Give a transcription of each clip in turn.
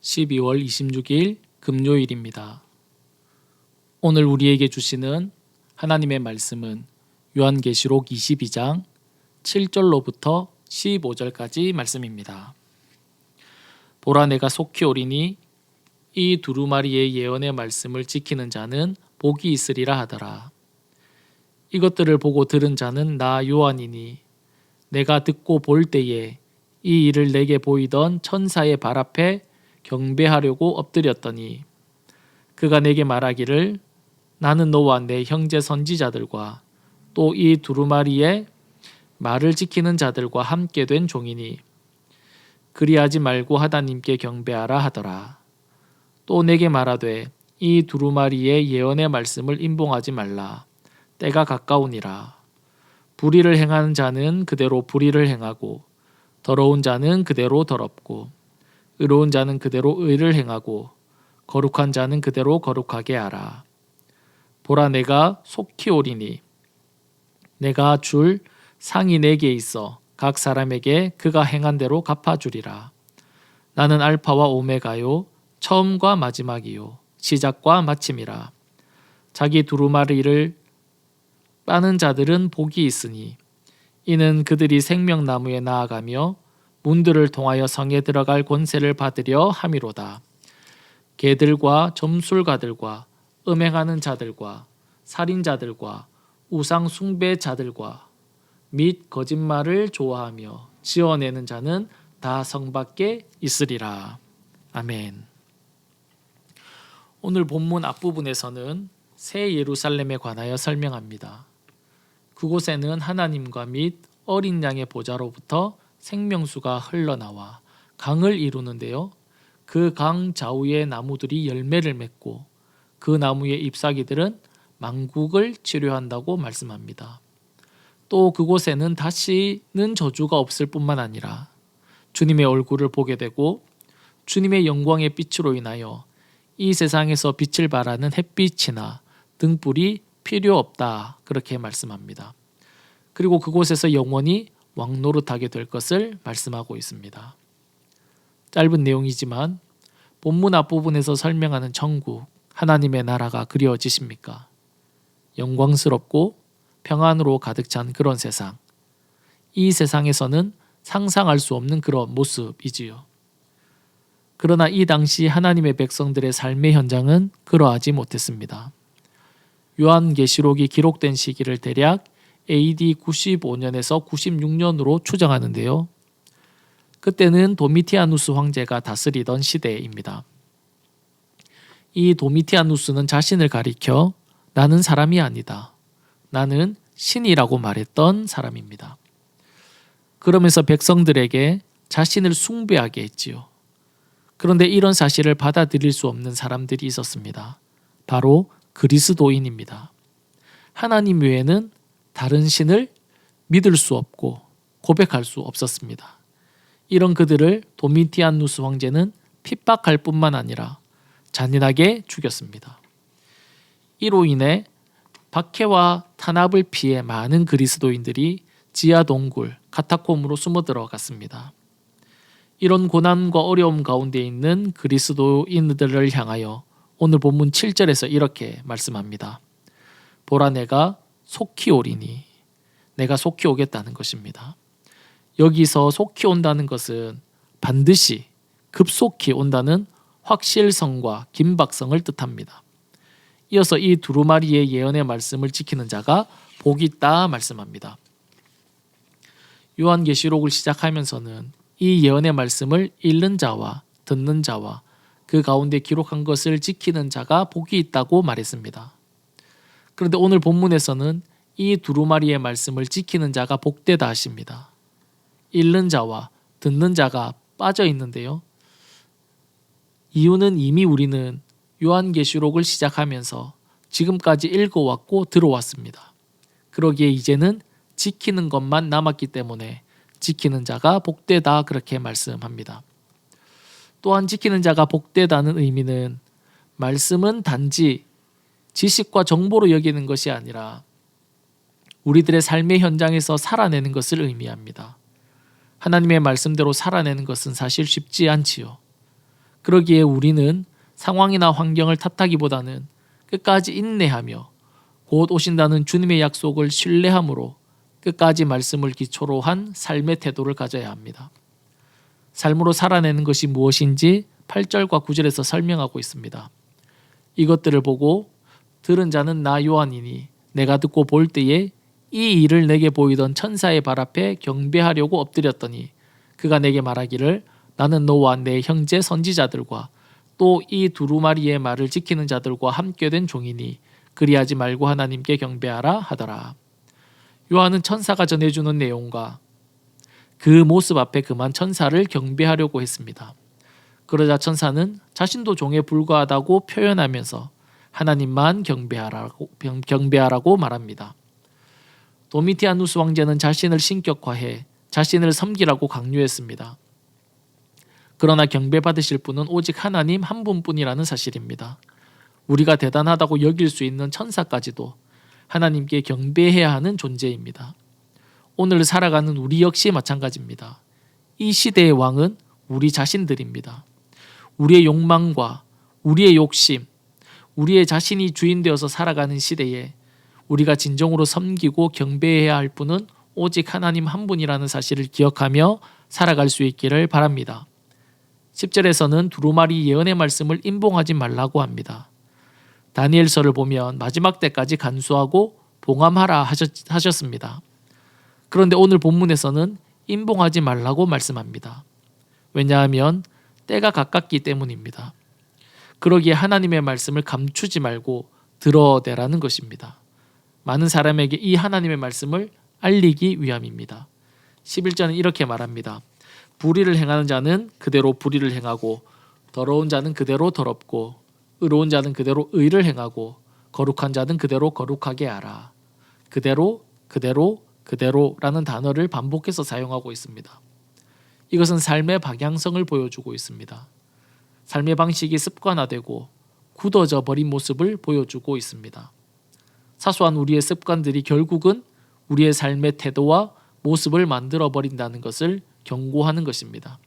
12월 26일 금요일입니다. 오늘 우리에게 주시는 하나님의 말씀은 요한계시록 22장 7절로부터 15절까지 말씀입니다. 보라, 내가 속히 오리니 이 두루마리의 예언의 말씀을 지키는 자는 복이 있으리라 하더라. 이것들을 보고 들은 자는 나 요한이니 내가 듣고 볼 때에 이 일을 내게 보이던 천사의 발 앞에 경배하려고 엎드렸더니 그가 내게 말하기를, 나는 너와 내 형제 선지자들과 또 이 두루마리의 말을 지키는 자들과 함께 된 종이니 그리하지 말고 하나님께 경배하라 하더라. 또 내게 말하되 이 두루마리의 예언의 말씀을 임봉하지 말라. 때가 가까우니라. 불의를 행하는 자는 그대로 불의를 행하고 더러운 자는 그대로 더럽고 의로운 자는 그대로 의를 행하고 거룩한 자는 그대로 거룩하게 하라. 보라, 내가 속히 오리니 내가 줄 상이 내게 있어 각 사람에게 그가 행한 대로 갚아주리라. 나는 알파와 오메가요 처음과 마지막이요 시작과 마침이라. 자기 두루마리를 빠는 자들은 복이 있으니 이는 그들이 생명나무에 나아가며 문들을 통하여 성에 들어갈 권세를 받으려 함이로다. 개들과 점술가들과 음행하는 자들과 살인자들과 우상 숭배자들과 및 거짓말을 좋아하며 지어내는 자는 다 성 밖에 있으리라. 아멘. 오늘 본문 앞부분에서는 새 예루살렘에 관하여 설명합니다. 그곳에는 하나님과 및 어린 양의 보좌로부터 생명수가 흘러나와 강을 이루는데요. 그 강 좌우의 나무들이 열매를 맺고 그 나무의 잎사귀들은 만국을 치료한다고 말씀합니다. 또 그곳에는 다시는 저주가 없을 뿐만 아니라 주님의 얼굴을 보게 되고 주님의 영광의 빛으로 인하여 이 세상에서 빛을 발하는 햇빛이나 등불이 필요 없다, 그렇게 말씀합니다. 그리고 그곳에서 영원히 왕노릇하게 될 것을 말씀하고 있습니다. 짧은 내용이지만 본문 앞부분에서 설명하는 천국, 하나님의 나라가 그리워지십니까? 영광스럽고 평안으로 가득 찬 그런 세상. 이 세상에서는 상상할 수 없는 그런 모습이지요. 그러나 이 당시 하나님의 백성들의 삶의 현장은 그러하지 못했습니다. 요한계시록이 기록된 시기를 대략 AD 95년에서 96년으로 추정하는데요. 그때는 도미티아누스 황제가 다스리던 시대입니다. 이 도미티아누스는 자신을 가리켜 나는 사람이 아니다, 나는 신이라고 말했던 사람입니다. 그러면서 백성들에게 자신을 숭배하게 했지요. 그런데 이런 사실을 받아들일 수 없는 사람들이 있었습니다. 바로 그리스도인입니다. 하나님 외에는 다른 신을 믿을 수 없고 고백할 수 없었습니다. 이런 그들을 도미티아누스 황제는 핍박할 뿐만 아니라 잔인하게 죽였습니다. 이로 인해 박해와 탄압을 피해 많은 그리스도인들이 지하 동굴, 카타콤으로 숨어 들어갔습니다. 이런 고난과 어려움 가운데 있는 그리스도인들을 향하여 오늘 본문 7절에서 이렇게 말씀합니다. 보라, 내가 속히 오리니, 내가 속히 오겠다는 것입니다. 여기서 속히 온다는 것은 반드시 급속히 온다는 확실성과 긴박성을 뜻합니다. 이어서 이 두루마리의 예언의 말씀을 지키는 자가 복이 있다 말씀합니다. 요한계시록을 시작하면서는 이 예언의 말씀을 읽는 자와 듣는 자와 그 가운데 기록한 것을 지키는 자가 복이 있다고 말했습니다. 그런데 오늘 본문에서는 이 두루마리의 말씀을 지키는 자가 복되다 하십니다. 읽는 자와 듣는 자가 빠져 있는데요. 이유는 이미 우리는 요한계시록을 시작하면서 지금까지 읽어왔고 들어왔습니다. 그러기에 이제는 지키는 것만 남았기 때문에 지키는 자가 복되다, 그렇게 말씀합니다. 또한 지키는 자가 복되다는 의미는 말씀은 단지 지식과 정보로 여기는 것이 아니라 우리들의 삶의 현장에서 살아내는 것을 의미합니다. 하나님의 말씀대로 살아내는 것은 사실 쉽지 않지요. 그러기에 우리는 상황이나 환경을 탓하기보다는 끝까지 인내하며 곧 오신다는 주님의 약속을 신뢰함으로 끝까지 말씀을 기초로 한 삶의 태도를 가져야 합니다. 삶으로 살아내는 것이 무엇인지 8절과 9절에서 설명하고 있습니다. 이것들을 보고 들은 자는 나 요한이니 내가 듣고 볼 때에 이 일을 내게 보이던 천사의 발 앞에 경배하려고 엎드렸더니 그가 내게 말하기를 나는 너와 내 형제 선지자들과 또 이 두루마리의 말을 지키는 자들과 함께 된 종이니 그리하지 말고 하나님께 경배하라 하더라. 요한은 천사가 전해주는 내용과 그 모습 앞에 그만 천사를 경배하려고 했습니다. 그러자 천사는 자신도 종에 불과하다고 표현하면서 하나님만 경배하라고 말합니다. 도미티아누스 왕제는 자신을 신격화해 자신을 섬기라고 강요했습니다. 그러나 경배받으실 분은 오직 하나님 한 분뿐이라는 사실입니다. 우리가 대단하다고 여길 수 있는 천사까지도 하나님께 경배해야 하는 존재입니다. 오늘 살아가는 우리 역시 마찬가지입니다. 이 시대의 왕은 우리 자신들입니다. 우리의 욕망과 우리의 욕심, 우리의 자신이 주인 되어서 살아가는 시대에 우리가 진정으로 섬기고 경배해야 할 분은 오직 하나님 한 분이라는 사실을 기억하며 살아갈 수 있기를 바랍니다. 10절에서는 두루마리 예언의 말씀을 임봉하지 말라고 합니다. 다니엘서를 보면 마지막 때까지 간수하고 봉함하라 하셨습니다. 그런데 오늘 본문에서는 임봉하지 말라고 말씀합니다. 왜냐하면 때가 가깝기 때문입니다. 그러기에 하나님의 말씀을 감추지 말고 드러내라는 것입니다. 많은 사람에게 이 하나님의 말씀을 알리기 위함입니다. 11절은 이렇게 말합니다. 불의를 행하는 자는 그대로 불의를 행하고 더러운 자는 그대로 더럽고 의로운 자는 그대로 의를 행하고 거룩한 자는 그대로 거룩하게 하라. 그대로라는 단어를 반복해서 사용하고 있습니다. 이것은 삶의 방향성을 보여주고 있습니다. 삶의 방식이 습관화되고 굳어져 버린 모습을 보여주고 있습니다. 사소한 우리의 습관들이 결국은 우리의 삶의 태도와 모습을 만들어 버린다는 것을 경고하는 것입니다.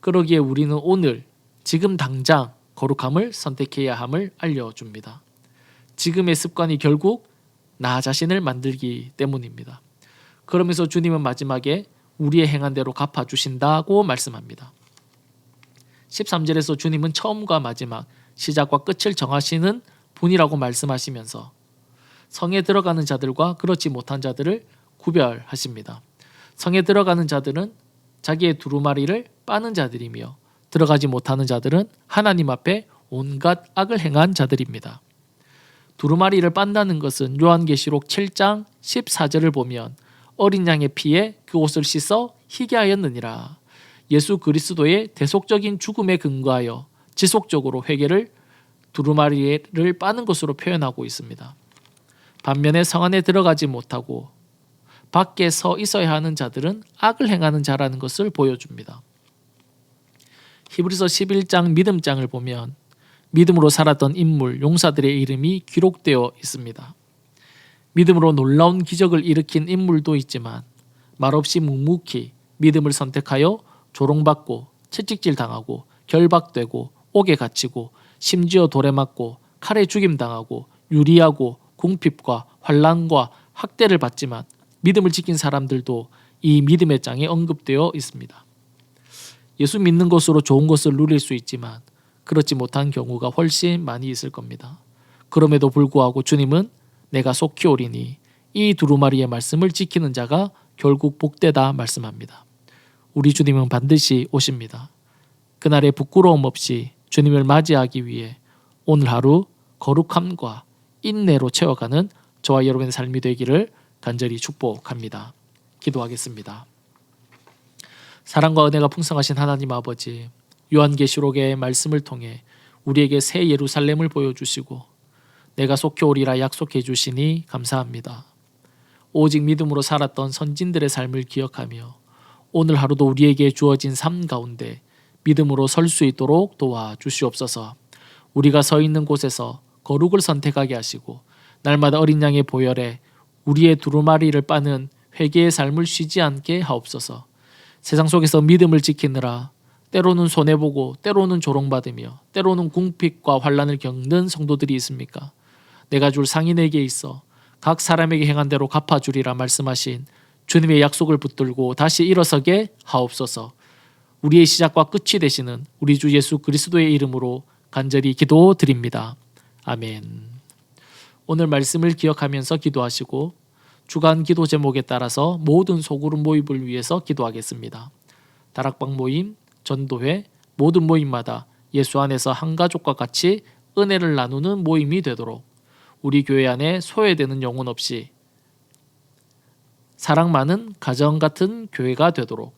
그러기에 우리는 오늘 지금 당장 거룩함을 선택해야 함을 알려줍니다. 지금의 습관이 결국 나 자신을 만들기 때문입니다. 그러면서 주님은 마지막에 우리의 행한 대로 갚아주신다고 말씀합니다. 13절에서 주님은 처음과 마지막, 시작과 끝을 정하시는 분이라고 말씀하시면서 성에 들어가는 자들과 그렇지 못한 자들을 구별하십니다. 성에 들어가는 자들은 자기의 두루마리를 빠는 자들이며 들어가지 못하는 자들은 하나님 앞에 온갖 악을 행한 자들입니다. 두루마리를 빤다는 것은 요한계시록 7장 14절을 보면 어린 양의 피에 그 옷을 씻어 희게 하였느니라. 예수 그리스도의 대속적인 죽음에 근거하여 지속적으로 회개를 두루마리를 빠는 것으로 표현하고 있습니다. 반면에 성 안에 들어가지 못하고 밖에 서 있어야 하는 자들은 악을 행하는 자라는 것을 보여줍니다. 히브리서 11장 믿음장을 보면 믿음으로 살았던 인물, 용사들의 이름이 기록되어 있습니다. 믿음으로 놀라운 기적을 일으킨 인물도 있지만 말없이 묵묵히 믿음을 선택하여 조롱받고 채찍질 당하고 결박되고 옥에 갇히고 심지어 돌에 맞고 칼에 죽임당하고 유리하고 궁핍과 환난과 학대를 받지만 믿음을 지킨 사람들도 이 믿음의 장에 언급되어 있습니다. 예수 믿는 것으로 좋은 것을 누릴 수 있지만 그렇지 못한 경우가 훨씬 많이 있을 겁니다. 그럼에도 불구하고 주님은 내가 속히 오리니 이 두루마리의 말씀을 지키는 자가 결국 복되다 말씀합니다. 우리 주님은 반드시 오십니다. 그날에 부끄러움 없이 주님을 맞이하기 위해 오늘 하루 거룩함과 인내로 채워가는 저와 여러분의 삶이 되기를 간절히 축복합니다. 기도하겠습니다. 사랑과 은혜가 풍성하신 하나님 아버지, 요한계시록의 말씀을 통해 우리에게 새 예루살렘을 보여주시고 내가 속히 오리라 약속해 주시니 감사합니다. 오직 믿음으로 살았던 선진들의 삶을 기억하며 오늘 하루도 우리에게 주어진 삶 가운데 믿음으로 설 수 있도록 도와주시옵소서. 우리가 서 있는 곳에서 거룩을 선택하게 하시고 날마다 어린 양의 보혈에 우리의 두루마리를 빠는 회개의 삶을 쉬지 않게 하옵소서. 세상 속에서 믿음을 지키느라 때로는 손해보고 때로는 조롱받으며 때로는 궁핍과 환난을 겪는 성도들이 있습니까? 내가 줄 상이 내게 있어 각 사람에게 행한 대로 갚아주리라 말씀하신 주님의 약속을 붙들고 다시 일어서게 하옵소서. 우리의 시작과 끝이 되시는 우리 주 예수 그리스도의 이름으로 간절히 기도드립니다. 아멘. 오늘 말씀을 기억하면서 기도하시고 주간 기도 제목에 따라서 모든 소그룹 모임을 위해서 기도하겠습니다. 다락방 모임, 전도회, 모든 모임마다 예수 안에서 한 가족과 같이 은혜를 나누는 모임이 되도록 우리 교회 안에 소외되는 영혼 없이 사랑 많은 가정 같은 교회가 되도록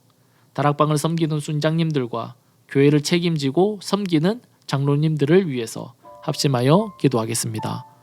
다락방을 섬기는 순장님들과 교회를 책임지고 섬기는 장로님들을 위해서 합심하여 기도하겠습니다.